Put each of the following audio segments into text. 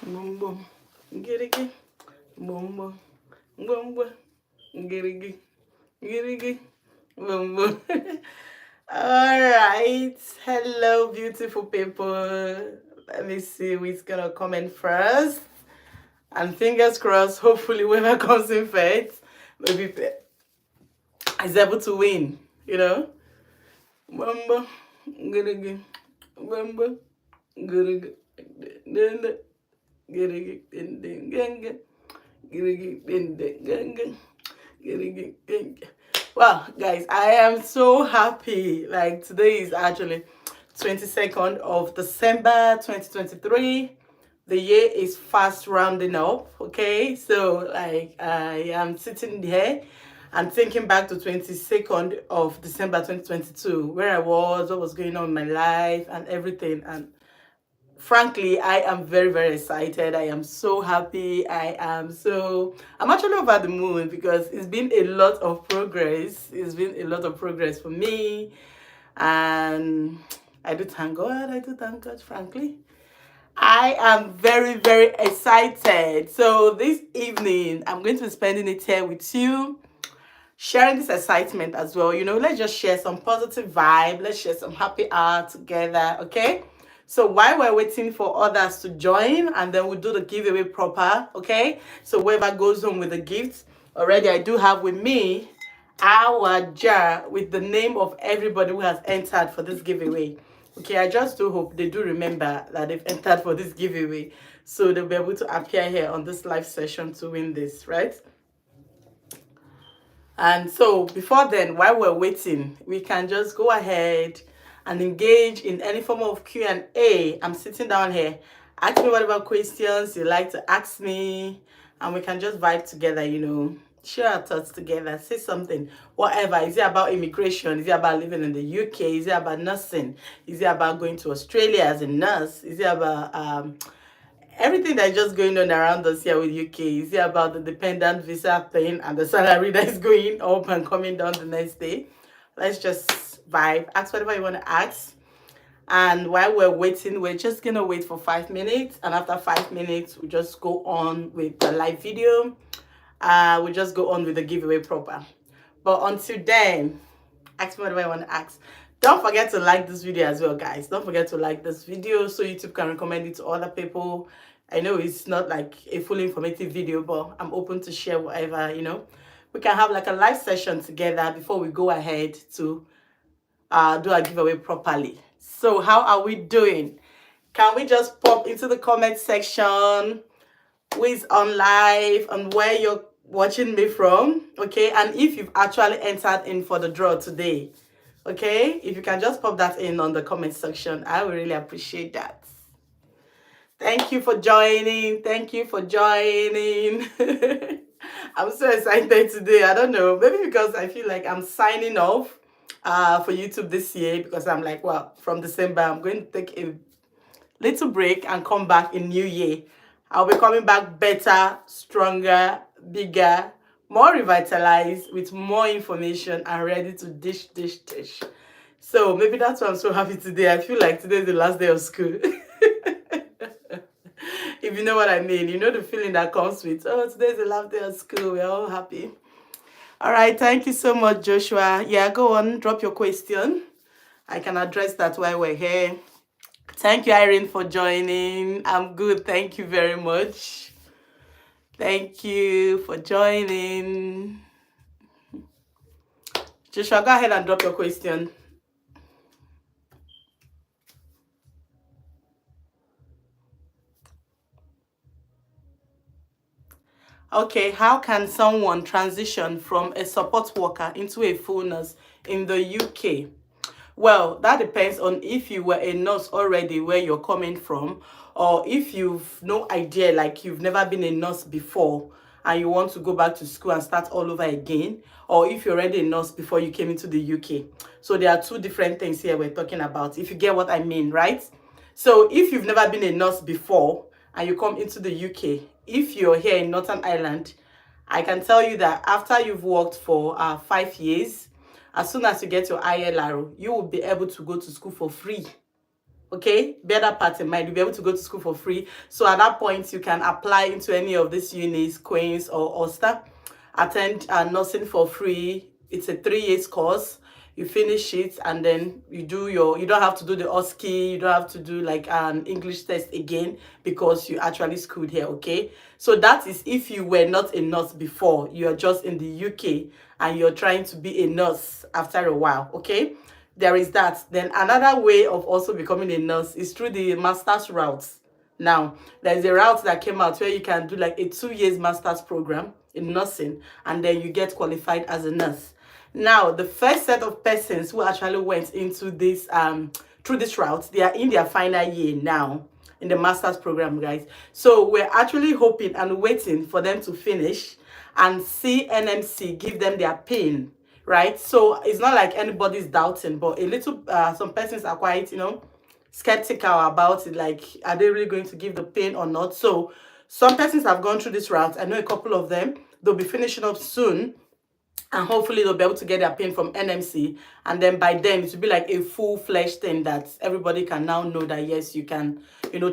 Boom boom. Girigi. Boom boom. Boom boom. Girigi. Girigi. Boom boom. All right. Hello, beautiful people. Let me see who's gonna comment first. And fingers crossed, hopefully, whoever comes in first maybe is able to win, you know? Bumba, girigi, bumba, girigi, ding, girigi, ding, ding, gang, girigi, ding, ding, gang, girigi, ding. Wow, guys, I am so happy. Like, today is actually 22nd of December 2023. The year is fast rounding up, okay? So, like, I am sitting here and thinking back to 22nd of December 2022, where I was, what was going on in my life, and everything. And frankly, I am very, very excited. I am so happy. I'm actually over the moon because it's been a lot of progress. It's been a lot of progress for me. And I do thank God. Frankly. I am very, very excited. So this evening, I'm going to be spending it here with you, sharing this excitement as well. You know, let's just share some positive vibe. Let's share some happy hour together, okay? So while we're waiting for others to join, and then we'll do the giveaway proper, okay? So whoever goes home with the gifts, already I do have with me our jar with the name of everybody who has entered for this giveaway. Okay, I just do hope they do remember that they've entered for this giveaway. So they'll be able to appear here on this live session to win this, right? And so before then, while we're waiting, we can just go ahead and engage in any form of Q&A. I'm sitting down here. Ask me whatever questions you like to ask me, and we can just vibe together, you know, share our thoughts together, say something, whatever. Is it about immigration? Is it about living in the UK? Is it about nursing? Is it about going to Australia as a nurse? Is it about everything that's just going on around us here with UK? Is it about the dependent visa thing and the salary that is going up and coming down the next day? Let's just vibe. Ask whatever you want to ask. And while we're waiting, we're just going to wait for 5 minutes. And after 5 minutes, we just go on with the live video. We just go on with the giveaway proper. But until then, ask me whatever you want to ask. Don't forget to like this video as well, guys. Don't forget to like this video so YouTube can recommend it to other people. I know it's not like a fully informative video, but I'm open to share whatever, you know. We can have like a live session together before we go ahead to do our giveaway properly. So how are we doing? Can we just pop into the comment section who is on live and where you're watching me from, okay? And if you've actually entered in for the draw today, okay? If you can just pop that in on the comment section, I would really appreciate that. Thank you for joining. Thank you for joining. I'm so excited today. I don't know, maybe because I feel like I'm signing off for YouTube this year, because I'm like, well, from December, I'm going to take a little break and come back in New Year. I'll be coming back better, stronger, bigger, more revitalized, with more information and ready to dish. So maybe that's why I'm so happy today. I feel like today is the last day of school. If you know what I mean, you know the feeling that comes with, oh, today's the last day of school. We're all happy. All right, thank you so much, Joshua. Yeah, go on, drop your question. I can address that while we're here. Thank you, Irene, for joining. I'm good. Thank you very much. Thank you for joining. Joshua, go ahead and drop your question. Okay, how can someone transition from a support worker into a full nurse in the UK? Well, that depends on if you were a nurse already where you're coming from, or if you've no idea, like you've never been a nurse before and you want to go back to school and start all over again, or if you're already a nurse before you came into the UK. So there are two different things here we're talking about, if you get what I mean, right? So if you've never been a nurse before and you come into the UK, if you're here in Northern Ireland, I can tell you that after you've worked for 5 years, as soon as you get your ILR, you will be able to go to school for free. Okay, bear that part in mind. You'll be able to go to school for free. So at that point, you can apply into any of these unis, Queen's or Ulster, attend nursing for free. It's a 3 years course. You finish it and then you don't have to do the OSCE, you don't have to do like an English test again because you actually schooled here, okay? So that is if you were not a nurse before, you're just in the UK and you're trying to be a nurse after a while, okay? There is that. Then another way of also becoming a nurse is through the master's routes. Now, there's a route that came out where you can do like a 2 years master's program in nursing and then you get qualified as a nurse. Now, the first set of persons who actually went into this through this route, they are in their final year now in the master's program, guys. So we're actually hoping and waiting for them to finish and see NMC give them their pin, right? So it's not like anybody's doubting, but a little some persons are quite, skeptical about it, like are they really going to give the pin or not? So some persons have gone through this route. I know a couple of them, they'll be finishing up soon and hopefully they'll be able to get their pin from NMC, and then by then it will be like a full-fledged thing that everybody can now know that yes, you can,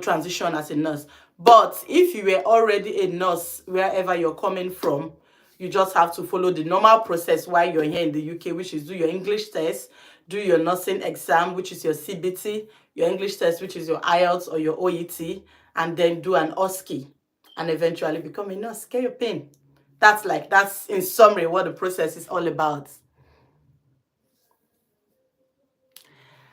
transition as a nurse. But if you were already a nurse wherever you're coming from, you just have to follow the normal process while you're here in the UK, which is do your English test, do your nursing exam, which is your CBT, your English test, which is your IELTS or your OET, and then do an OSCE, and eventually become a nurse, get your pin. That's in summary what the process is all about.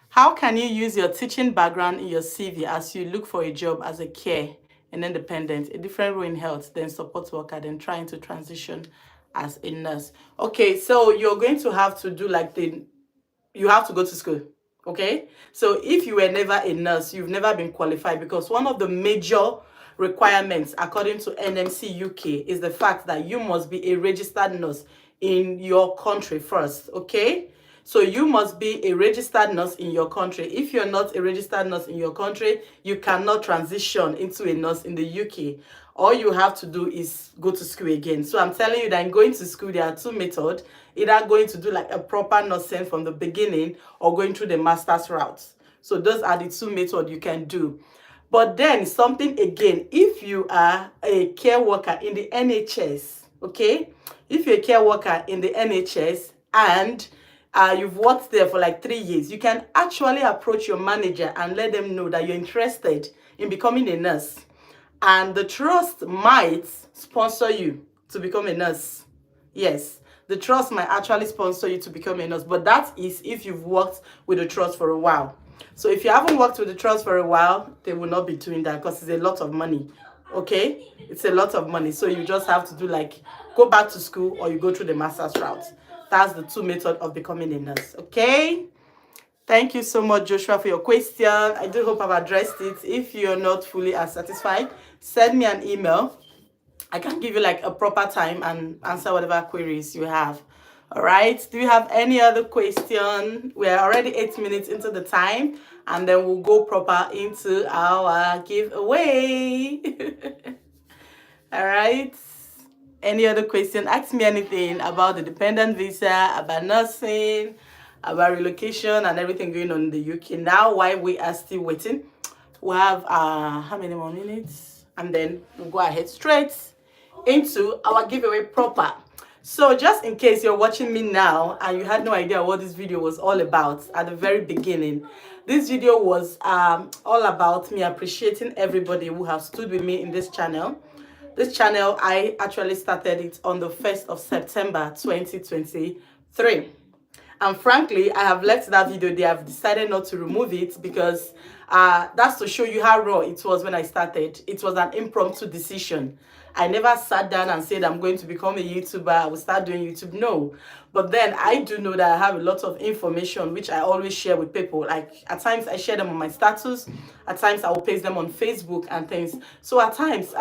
How can you use your teaching background in your CV as you look for a job as a care and independent, a different role in health, then support worker, then trying to transition as a nurse? Okay, so you're going to have to do like you have to go to school. Okay, so if you were never a nurse, you've never been qualified, because one of the major requirements according to NMC UK is the fact that you must be a registered nurse in your country first. Okay, so you must be a registered nurse in your country. If you're not a registered nurse in your country, you cannot transition into a nurse in the UK. All you have to do is go to school again. So I'm telling you that in going to school, there are two methods: either going to do like a proper nursing from the beginning or going through the master's route. So those are the two methods you can do. But then something again, if you are a care worker in the NHS, okay? If you're a care worker in the NHS and you've worked there for like 3 years, you can actually approach your manager and let them know that you're interested in becoming a nurse. And the trust might sponsor you to become a nurse. Yes, the trust might actually sponsor you to become a nurse, but that is if you've worked with the trust for a while. So if you haven't worked with the trust for a while, they will not be doing that because it's a lot of money. Okay, it's a lot of money. So you just have to do like go back to school or you go through the master's route. That's the two methods of becoming a nurse. Okay, thank you so much, Joshua, for your question. I do hope I've addressed it. If you're not fully as satisfied, send me an email. I can give you like a proper time and answer whatever queries you have. All right, do you have any other question? We're already 8 minutes into the time, and then we'll go proper into our giveaway. All right, any other question? Ask me anything about the dependent visa, about nursing, about relocation and everything going on in the UK. Now, while we are still waiting, we have how many more minutes? And then we'll go ahead straight into our giveaway proper. So just in case you're watching me now and you had no idea what this video was all about at the very beginning, this video was all about me appreciating everybody who have stood with me in this channel. This channel, I actually started it on the 1st of September 2023. And frankly, I have left that video. They have decided not to remove it because that's to show you how raw it was when I started. It was an impromptu decision. I never sat down and said I'm going to become a YouTuber, I will start doing YouTube. No. But then I do know that I have a lot of information which I always share with people. Like at times I share them on my status, at times I will paste them on Facebook and things. So at times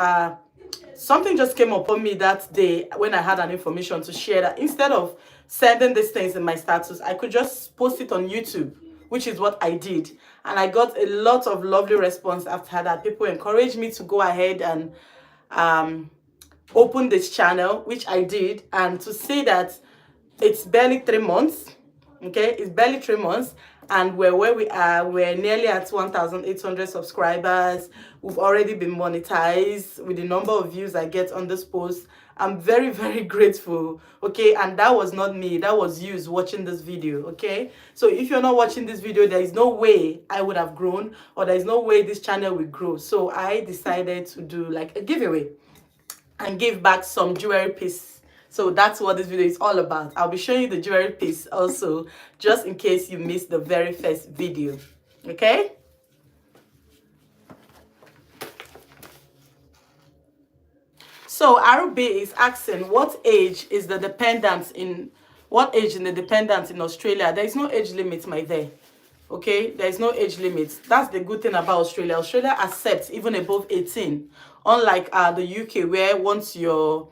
something just came upon me that day when I had an information to share, that instead of sending these things in my status, I could just post it on YouTube, which is what I did. And I got a lot of lovely response after that. People encouraged me to go ahead and open this channel, which I did, and to see that it's barely 3 months. Okay, it's barely 3 months, and we're where we are. We're nearly at 1,800 subscribers. We've already been monetized with the number of views I get on this post. I'm very, very grateful. Okay, and that was not me, that was you watching this video. Okay, so if you're not watching this video, there is no way I would have grown, or there is no way this channel will grow. So I decided to do like a giveaway and give back some jewelry piece. So that's what this video is all about. I'll be showing you the jewelry piece also, just in case you missed the very first video. Okay? So RB is asking, what age is the dependent in the dependent in Australia? There is no age limit, my dear. Okay, there is no age limit. That's the good thing about Australia. Australia accepts even above 18, unlike the UK, where once you're...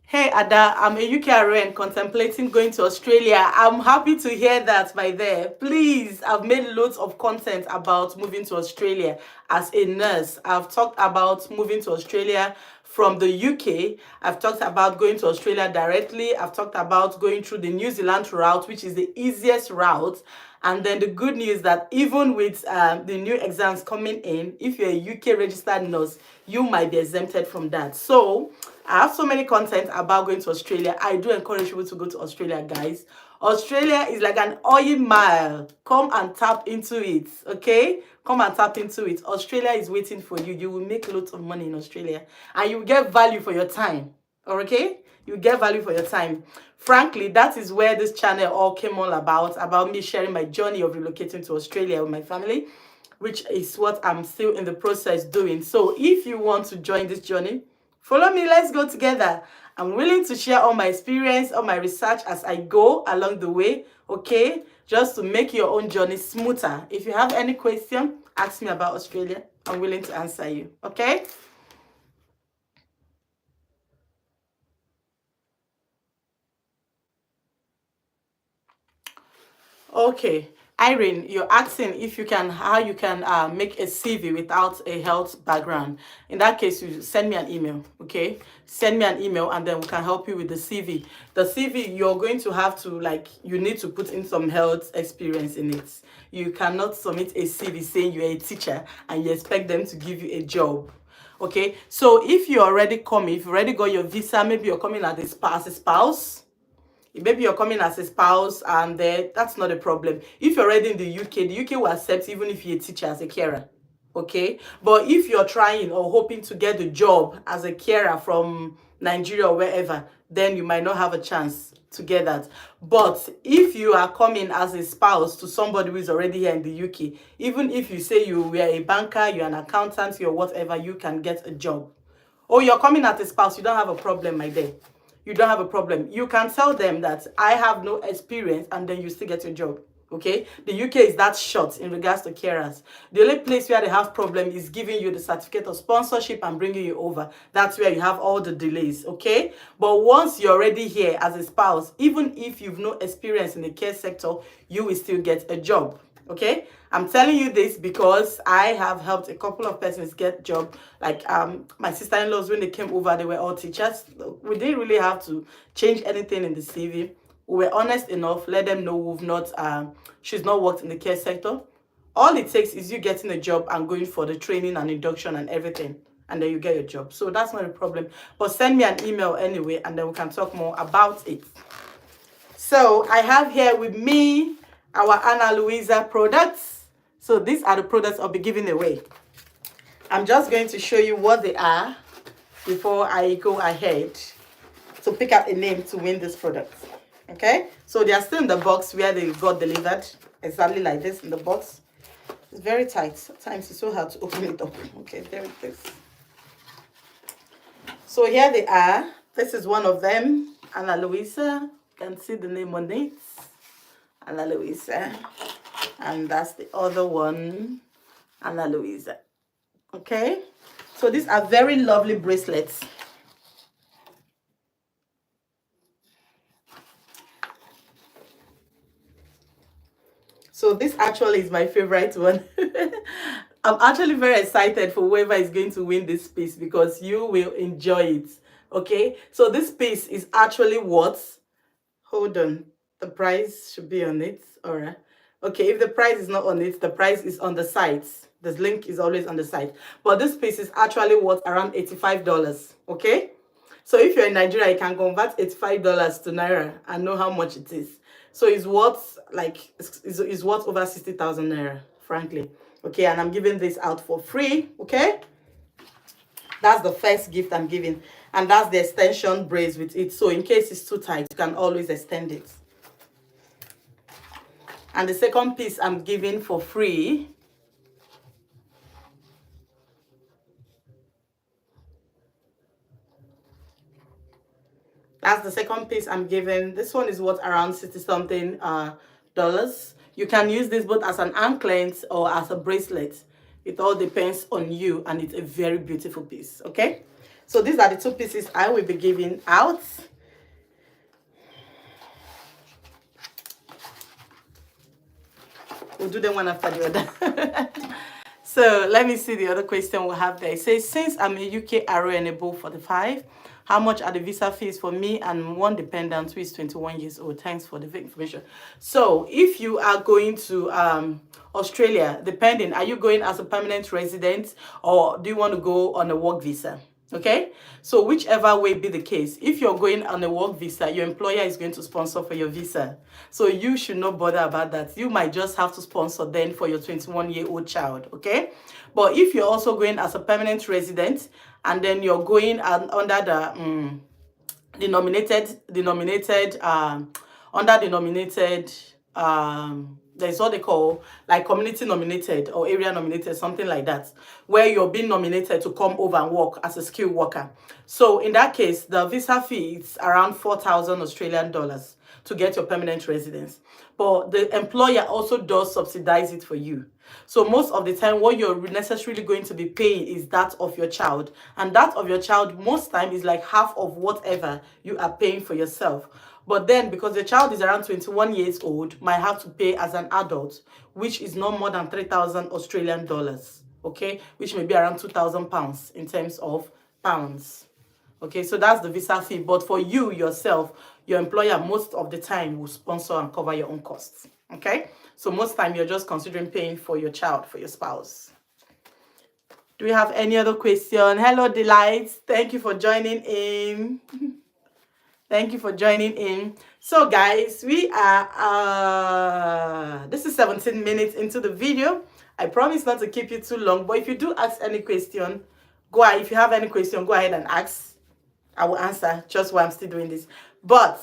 Hey Ada, I'm a UKRN contemplating going to Australia. I'm happy to hear that, by there. Please, I've made loads of content about moving to Australia as a nurse. I've talked about moving to Australia from the UK. I've talked about going to Australia directly. I've talked about going through the New Zealand route, which is the easiest route. And then the good news that even with the new exams coming in, if you're a UK registered nurse, you might be exempted from that. So I have so many content about going to Australia. I do encourage people to go to Australia, guys. Australia is like an oil mile. Come and tap into it, okay? Come and tap into it. Australia is waiting for you. You will make lots of money in Australia, and you will get value for your time, okay? You get value for your time. Frankly, that is where this channel all came all about me sharing my journey of relocating to Australia with my family, which is what I'm still in the process doing. So if you want to join this journey, follow me, let's go together. I'm willing to share all my experience, all my research as I go along the way, okay? Just to make your own journey smoother. If you have any question, ask me about Australia. I'm willing to answer you, okay? Okay, Irene, you're asking if you can, how you can make a CV without a health background. In that case, you send me an email, okay? Send me an email and then we can help you with the CV. The CV, you're going to have to, like, you need to put in some health experience in it. You cannot submit a CV saying you're a teacher and you expect them to give you a job. Okay, so if you're already coming, if you already got your visa, maybe you're coming as a spouse, maybe you're coming as a spouse, and that's not a problem. If you're already in the UK will accept even if you're a teacher as a carer, okay? But if you're trying or hoping to get a job as a carer from Nigeria or wherever, then you might not have a chance to get that. But if you are coming as a spouse to somebody who is already here in the UK, even if you say you were a banker, you're an accountant, you're whatever, you can get a job. Or you're coming as a spouse, you don't have a problem, my dear. You don't have a problem. You can tell them that I have no experience, and then you still get your job. Okay, the UK is that short in regards to carers. The only place where they have problem is giving you the certificate of sponsorship and bringing you over. That's where you have all the delays. Okay, but once you're already here as a spouse, even if you've no experience in the care sector, you will still get a job. Okay, I'm telling you this because I have helped a couple of persons get job. Like my sister-in-laws, when they came over, they were all teachers. We didn't really have to change anything in the CV. We were honest enough, let them know we've not she's not worked in the care sector. All it takes is you getting a job and going for the training and induction and everything, and then you get a job. So that's not a problem. But send me an email anyway, and then we can talk more about it. So I have here with me our Ana Luisa products. So these are the products I'll be giving away. I'm just going to show you what they are before I go ahead to pick out a name to win this product. Okay, so they are still in the box where they got delivered, exactly like this in the box. It's very tight. Sometimes it's so hard to open it up. Okay, there it is. So here they are. This is one of them, Ana Luisa. You can see the name on it, Ana Luisa. And that's the other one, Ana Luisa. Okay, so these are very lovely bracelets. So this actually is my favorite one. I'm actually very excited for whoever is going to win this piece because you will enjoy it. Okay, so this piece is actually what? Hold on. The price should be on it. All right. Okay, if the price is not on it, the price is on the site. The link is always on the site. But this piece is actually worth around $85. Okay? So if you're in Nigeria, you can convert $85 to Naira and know how much it is. So it's worth like it's worth over 60,000 Naira, frankly. Okay, and I'm giving this out for free. Okay? That's the first gift I'm giving. And that's the extension braids with it. So in case it's too tight, you can always extend it. And the second piece I'm giving for free that's the second piece I'm giving. This one is worth around 60 something dollars. You can use this both as an anklet or as a bracelet. It all depends on you, and it's a very beautiful piece. Okay, so these are the two pieces I will be giving out. We'll do them one after the other. So let me see the other question we have there. It says, since I'm a UK RO and above 45, how much are the visa fees for me and one dependent who is 21 years old? Thanks for the information. So if you are going to Australia, depending, are you going as a permanent resident or do you want to go on a work visa? Okay, so whichever way be the case, if you're going on a work visa, your employer is going to sponsor for your visa. So you should not bother about that. You might just have to sponsor then for your 21-year-old child. Okay, but if you're also going as a permanent resident and then you're going under the there's what they call like community nominated or area nominated, something like that, where you're being nominated to come over and work as a skilled worker. So in that case, the visa fee is around 4,000 Australian dollars to get your permanent residence. But the employer also does subsidize it for you. So most of the time, what you're necessarily going to be paying is that of your child. And that of your child, most time, is like half of whatever you are paying for yourself. But then, because the child is around 21 years old, might have to pay as an adult, which is no more than 3,000 Australian dollars, okay? Which may be around 2,000 pounds in terms of pounds. Okay, so that's the visa fee. But for you, yourself, your employer, most of the time, will sponsor and cover your own costs. Okay? So most time, you're just considering paying for your child, for your spouse. Do we have any other question? Hello, Delight. Thank you for joining in. Thank you for joining in. So guys, we are this is 17 minutes into the video. I promise not to keep you too long, but if you do ask any question, go ahead. If you have any question, go ahead and ask. I will answer just while I'm still doing this. But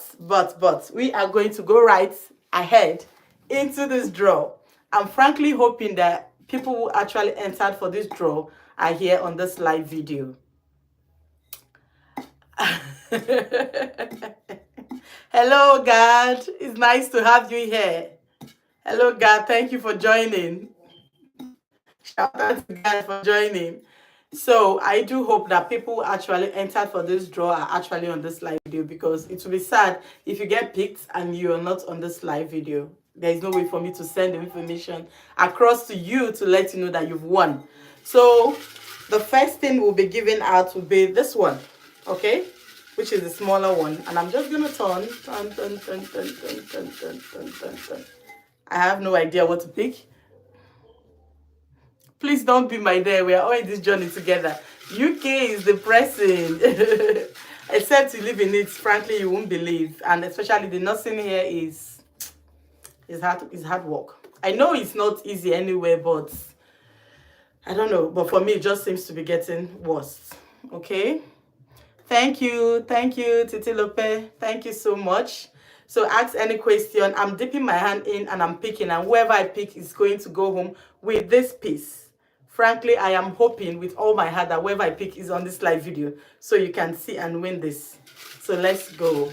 we are going to go right ahead into this draw. I'm frankly hoping that people who actually entered for this draw are here on this live video. Hello, God. It's nice to have you here. Hello, God. Thank you for joining. Shout out to God for joining. So I do hope that people who actually entered for this draw are actually on this live video, because it will be sad if you get picked and you're not on this live video. There is no way for me to send the information across to you to let you know that you've won. So the first thing we'll be giving out will be this one, okay? Which is the smaller one. And I'm just gonna turn. I have no idea what to pick. Please don't be my dad. We are all in this journey together. UK is depressing. Except you live in it, frankly, you won't believe. And especially the nursing here is hard work. I know it's not easy anywhere, but I don't know. But for me, it just seems to be getting worse. Okay? Thank you, Titi Lope. Thank you so much. So ask any question. I'm dipping my hand in and I'm picking, and whoever I pick is going to go home with this piece. Frankly, I am hoping with all my heart that whoever I pick is on this live video so you can see and win this. So let's go.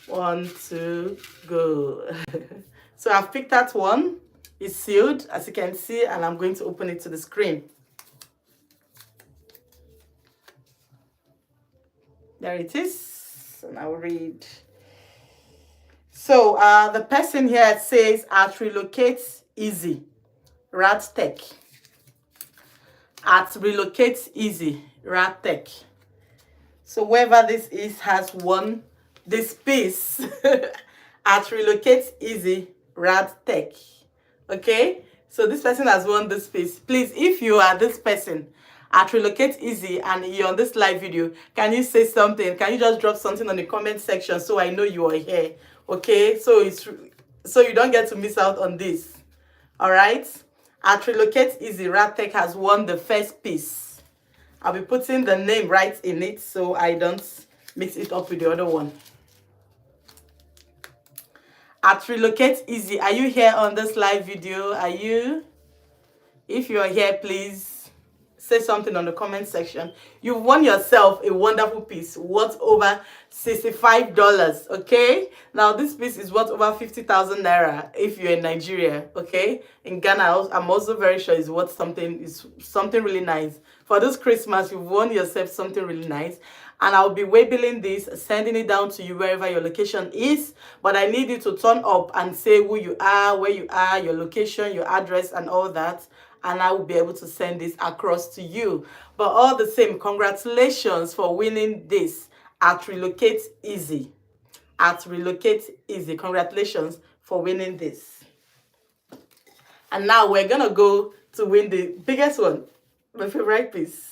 1, 2, go. So I've picked that one. It's sealed, as you can see, and I'm going to open it to the screen. There it is, and I'll read. So the person here says, at Relocate Easy, Rat Tech. At Relocate Easy, Rat Tech. So whoever this is has won this piece at Relocate Easy Rad Tech. Okay, so this person has won this piece. Please, if you are this person at Relocate Easy and you're on this live video, can you say something? Can you just drop something on the comment section so I know you are here? Okay, so you don't get to miss out on this. All right, at Relocate Easy, Rad Tech has won the first piece. I'll be putting the name right in it so I don't mix it up with the other one. At Relocate Easy, are you here on this live video? Are you? If you are here, please say something on the comment section. You've won yourself a wonderful piece worth over $65. Okay, now this piece is worth over 50,000 naira if you're in Nigeria. Okay, in Ghana I'm also very sure it's worth something. It's something really nice. For this Christmas, you've won yourself something really nice, and I'll be labeling this, sending it down to you wherever your location is. But I need you to turn up and say who you are, where you are, your location, your address, and all that, and I will be able to send this across to you. But all the same, congratulations for winning this at Relocate Easy. At Relocate Easy, congratulations for winning this. And now we're gonna go to win the biggest one, my favorite piece.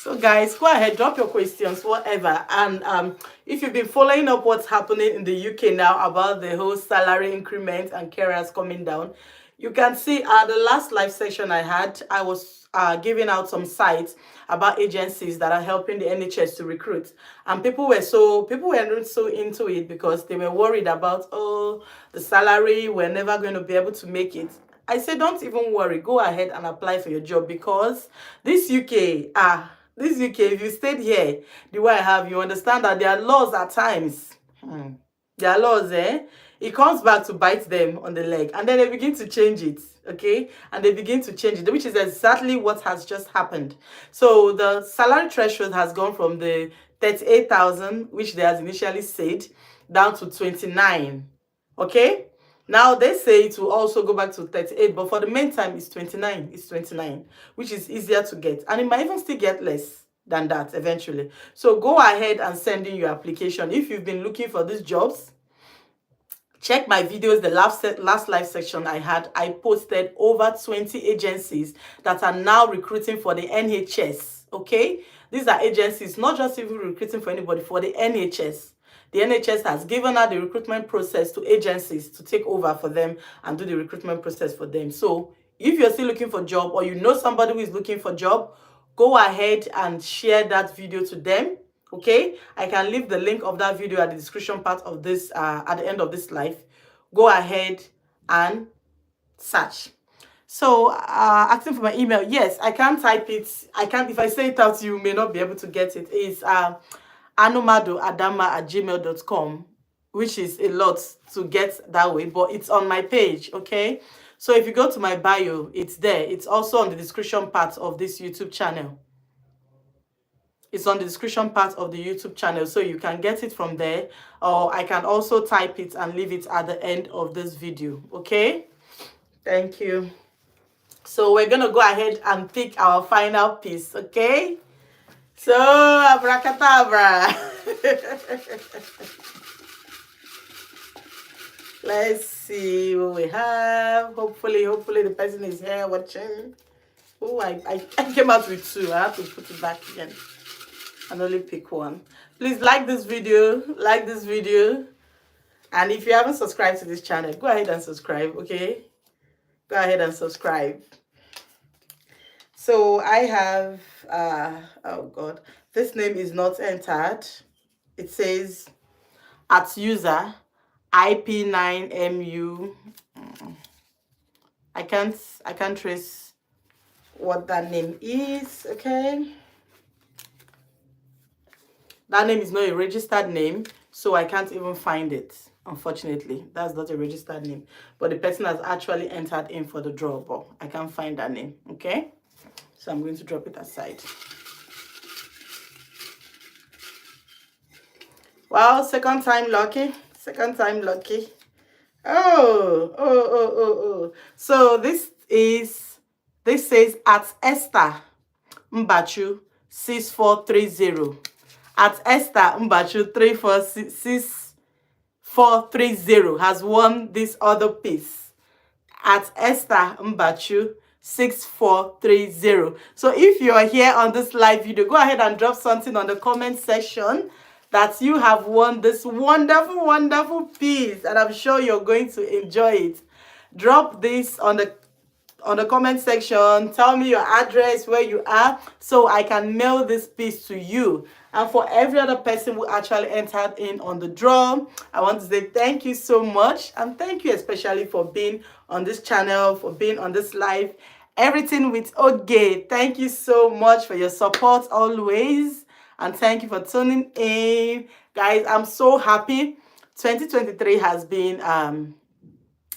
So guys, go ahead, drop your questions, whatever. And if you've been following up what's happening in the UK now about the whole salary increment and carers coming down, you can see the last live session I had, I was giving out some sites about agencies that are helping the NHS to recruit. And people weren't so into it because they were worried about, oh, the salary, we're never going to be able to make it. I said, don't even worry, go ahead and apply for your job, because this UK, if you stayed here the way I have, you understand that there are laws at times. There are laws, it comes back to bite them on the leg, and then they begin to change it, okay? And they begin to change it, which is exactly what has just happened. So the salary threshold has gone from the 38,000, which they had initially said, down to 29, okay? Now they say it will also go back to 38, but for the meantime, it's 29. It's 29, which is easier to get. And it might even still get less than that eventually. So go ahead and send in your application. If you've been looking for these jobs, check my videos. The last live section I had, I posted over 20 agencies that are now recruiting for the NHS, okay? These are agencies, not just even recruiting for anybody, for the NHS. The NHS has given out the recruitment process to agencies to take over for them and do the recruitment process for them. So if you're still looking for a job, or you know somebody who is looking for a job, go ahead and share that video to them. Okay, I can leave the link of that video at the description part of this, at the end of this live. Go ahead and search. So asking for my email, yes, I can type it. I can't, if I say it out, you may not be able to get it. It's anomadoadama@gmail.com, which is a lot to get that way, but it's on my page, okay? So if you go to my bio, it's there. It's also on the description part of this YouTube channel. It's on the description part of the YouTube channel, so you can get it from there, or I can also type it and leave it at the end of this video, okay? Thank you. So we're gonna go ahead and pick our final piece, okay? So, abracadabra. Let's see what we have. Hopefully the person is here watching. Oh, I came out with two. I have to put it back again and only pick one. Please like this video. And if you haven't subscribed to this channel, go ahead and subscribe, okay? Go ahead and subscribe. So I have, oh God, this name is not entered. It says at user IP9MU. I can't trace what that name is, okay? That name is not a registered name, so I can't even find it. Unfortunately, that's not a registered name. But the person has actually entered in for the draw, but I can't find that name, okay? So I'm going to drop it aside. Well, second time lucky. Oh. So this says at Esther Mbachu 6430. At Esther Mbachu 3430 has won this other piece. At Esther Mbachu 6430. So if you are here on this live video, go ahead and drop something on the comment section that you have won this wonderful, wonderful piece, and I'm sure you're going to enjoy it. Drop this on the comment section. Tell me your address, where you are, so I can mail this piece to you. And for every other person who actually entered in on the draw, I want to say thank you so much, and thank you especially for being on this channel, for being on this live Everything with Oge. Thank you so much for your support always, and thank you for tuning in, guys. I'm so happy. 2023 has been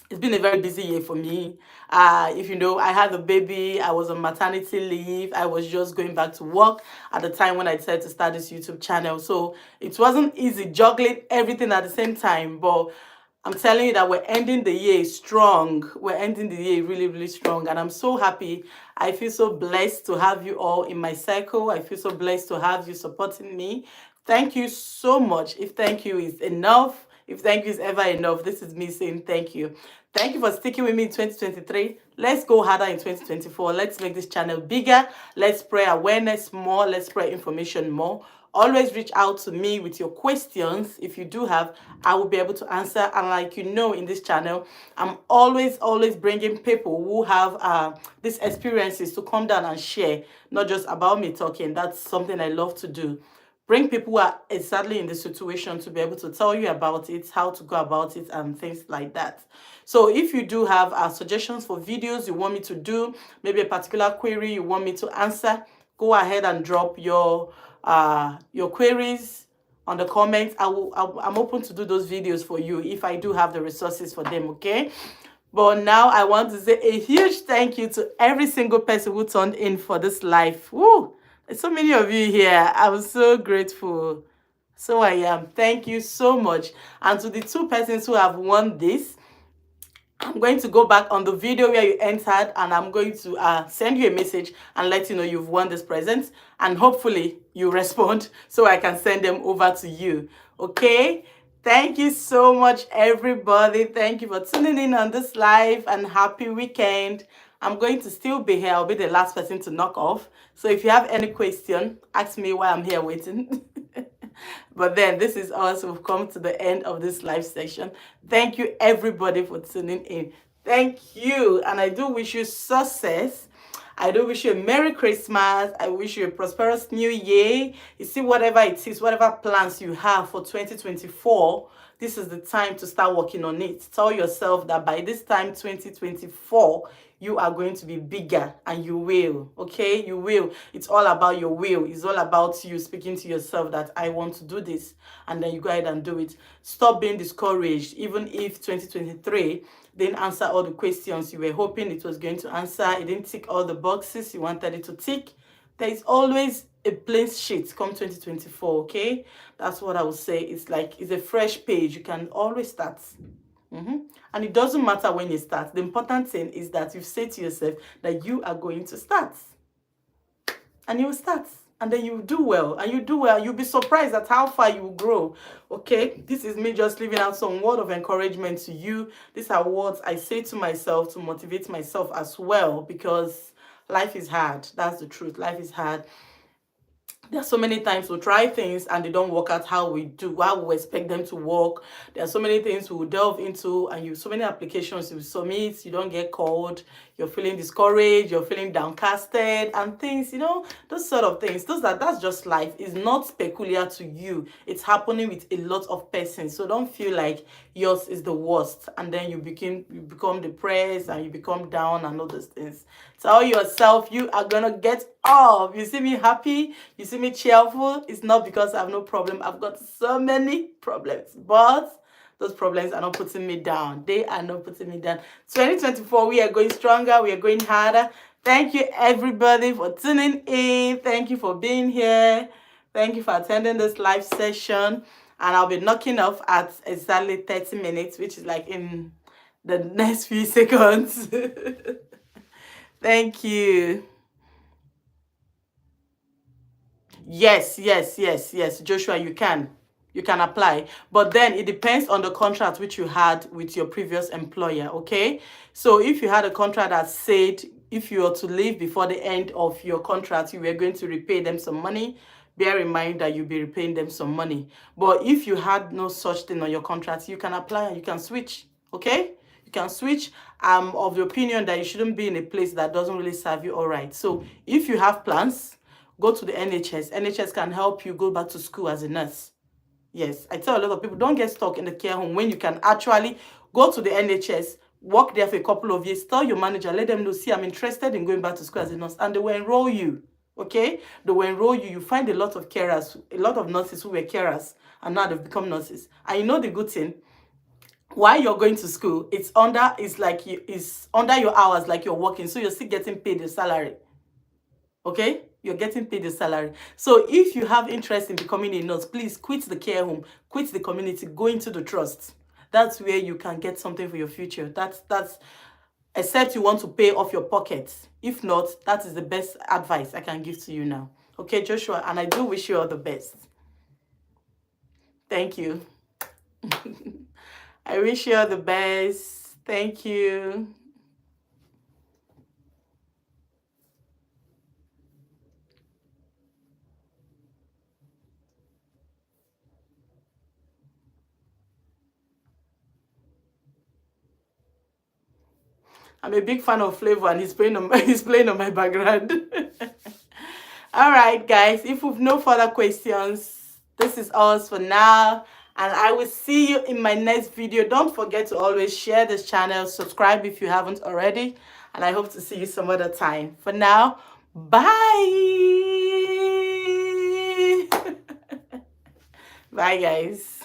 it's been a very busy year for me. If you know, I had a baby, I was on maternity leave, I was just going back to work at the time when I decided to start this YouTube channel. So it wasn't easy juggling everything at the same time, but I'm telling you that we're ending the year strong. We're ending the year really, really strong. And I'm so happy. I feel so blessed to have you all in my circle. I feel so blessed to have you supporting me. Thank you so much. If thank you is enough, if thank you is ever enough, this is me saying thank you. Thank you for sticking with me in 2023. Let's go harder in 2024. Let's make this channel bigger. Let's spread awareness more. Let's spread information more. Always reach out to me with your questions. If you do have, I will be able to answer. And like you know, in this channel, I'm always bringing people who have these experiences to come down and share, not just about me talking. That's something I love to do. Bring people who are exactly in the situation to be able to tell you about it, how to go about it, and things like that. So if you do have suggestions for videos you want me to do, maybe a particular query you want me to answer, go ahead and drop your queries on the comments. I'm open to do those videos for you if I do have the resources for them, okay? But now I want to say a huge thank you to every single person who turned in for this live. Woo! There's so many of you here. I'm so grateful. So I am. Thank you so much. And to the 2 persons who have won this, I'm going to go back on the video where you entered, and I'm going to send you a message and let you know you've won this present, and hopefully you respond so I can send them over to you. Okay? Thank you so much, everybody. Thank you for tuning in on this live, and happy weekend. I'm going to still be here. I'll be the last person to knock off. So if you have any question, ask me while I'm here waiting. But then this is us. We've come to the end of this live session. Thank you, everybody, for tuning in. Thank you. And I do wish you success. I do wish you a Merry Christmas. I wish you a prosperous New Year. You see, whatever it is, whatever plans you have for 2024, this is the time to start working on it. Tell yourself that by this time, 2024, you are going to be bigger, and you will, okay? You will. It's all about your will. It's all about you speaking to yourself that I want to do this, and then you go ahead and do it. Stop being discouraged, even if 2023 didn't answer all the questions you were hoping it was going to answer. It didn't tick all the boxes you wanted it to tick. There is always a blank sheet come 2024, okay? That's what I would say. It's like, it's a fresh page. You can always start. And it doesn't matter when you start. The important thing is that you say to yourself that you are going to start. And you will start. And then you do well. And you do well. You'll be surprised at how far you will grow. Okay? This is me just leaving out some word of encouragement to you. These are words I say to myself to motivate myself as well. Because life is hard. That's the truth. Life is hard. There are so many times we try things and they don't work out how we expect them to work. There are so many things we will delve into, and so many applications you submit, you don't get called, you're feeling discouraged, you're feeling downcasted, and things, those sort of things. That's just life. It's not peculiar to you. It's happening with a lot of persons. So don't feel like yours is the worst, and then you become depressed and you become down and all those things. Tell yourself you are gonna get up. You see me happy, you see me cheerful. It's not because I have no problem. I've got so many problems, but those problems are not putting me down. They are not putting me down. 2024, we are going stronger. We are going harder. Thank you, everybody, for tuning in. Thank you for being here. Thank you for attending this live session. And I'll be knocking off at exactly 30 minutes, which is like in the next few seconds. Thank you. Yes, yes, yes, yes, Joshua, you can apply, but then it depends on the contract which you had with your previous employer. Okay, so if you had a contract that said if you were to leave before the end of your contract, you were going to repay them some money, bear in mind that you'll be repaying them some money. But if you had no such thing on your contract, you can apply and you can switch. Okay, you can switch. I'm of the opinion that you shouldn't be in a place that doesn't really serve you all right. So if you have plans, go to the NHS. NHS can help you go back to school as a nurse. Yes, I tell a lot of people, don't get stuck in the care home when you can actually go to the NHS, work there for a couple of years, tell your manager, let them know, see, I'm interested in going back to school as a nurse, and they will enroll you. Okay? They will enroll you. You find a lot of carers, a lot of nurses who were carers, and now they've become nurses. And you know the good thing, while you're going to school, it's under your hours, like you're working, so you're still getting paid your salary. Okay, you're getting paid a salary. So if you have interest in becoming a nurse, please quit the care home, quit the community, go into the trust. That's where you can get something for your future. That's except you want to pay off your pockets. If not, that is the best advice I can give to you now. Okay, Joshua, and I do wish you all the best. Thank you. I wish you all the best. Thank you. I'm a big fan of Flavor, and he's playing on my background. All right, guys. If we've no further questions, this is all for now, and I will see you in my next video. Don't forget to always share this channel, subscribe if you haven't already, and I hope to see you some other time. For now, bye. Bye, guys.